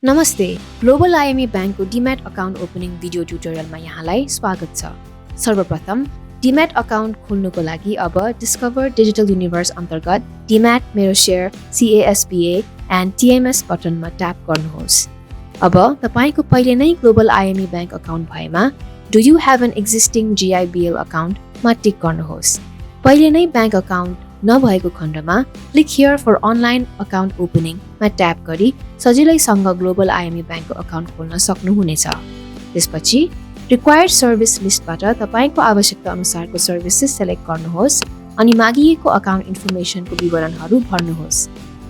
नमस्ते, global IME ब्याङ्कको demat account opening video ट्युटोरियलमा यहाँलाई स्वागत छ। सर्वप्रथम डिम्याट अकाउन्ट खोल्नुको लागि अब डिस्कभर डिजिटल युनिभर्स अन्तर्गत demat, MeroShare, CASBA and TMS बटनमा ट्याप गर्नुहोस्। अब तपाईको पहिले नै ग्लोबल आइएमई ब्याङ्क अकाउन्ट भएमा do you have an existing GIBL अकाउन्टमा टिक गर्नुहोस्। पहिले नै ब्याङ्क अकाउन्ट नभएको खण्डमा click here for online account ओपनिङमा ट्याप गरी सजिलैसँग ग्लोबल आइएमई ब्याङ्कको अकाउन्ट खोल्न सक्नुहुनेछ। त्यसपछि रिक्वायर्ड सर्भिस लिस्टबाट तपाईको आवश्यकता अनुसारको सर्भिसेस सेलेक्ट गर्नुहोस् अनि मागिएको अकाउन्ट इन्फर्मेसनको विवरणहरू भर्नुहोस्।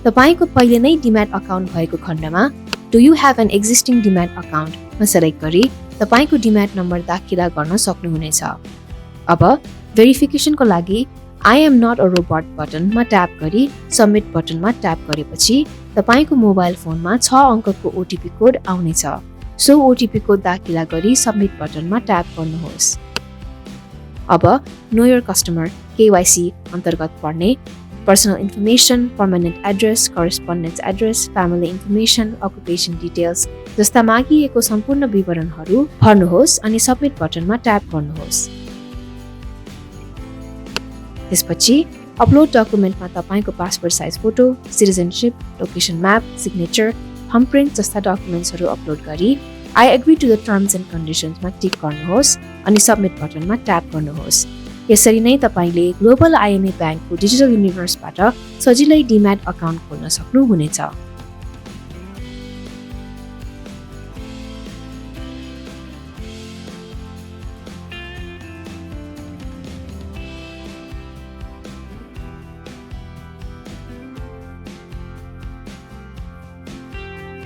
तपाईको पहिले नै डिम्याट अकाउन्ट भएको खण्डमा do you have an existing demat अकाउन्टमा सेलेक्ट गरी तपाईको डिम्याट नम्बर दाखिला गर्न सक्नुहुनेछ। अब भेरिफिकेसनको लागि I am not a robot बटनमा ट्याप गरी सबमिट बटनमा ट्याप गरेपछि तपाईको मोबाइल फोनमा 6 अङ्कको OTP कोड आउनेछ। सो OTP कोड दाखिला गरी सबमिट बटनमा ट्याप गर्नुहोस्। अब नो योर कस्टमर KYC अन्तर्गत पर्ने personal information, permanent address, correspondence address, family information, occupation details जस्ता मागिएको सम्पूर्ण विवरणहरू भर्नुहोस् अनि सबमिट बटनमा ट्याप गर्नुहोस्। त्यसपछि अपलोड डकुमेन्टमा तपाईको passport size photo, citizenship, location map, signature, thumbprint जस्ता डकुमेन्ट्सहरू अपलोड गरी I agree to the terms and कन्डिसन्समा टिक गर्नुहोस् अनि सबमिट बटनमा ट्याप गर्नुहोस्। यसरी नै तपाईले ग्लोबल आइएमई ब्याङ्कको डिजिटल युनिभर्सबाट सजिलै डिम्याट अकाउन्ट खोल्न सक्नुहुनेछ।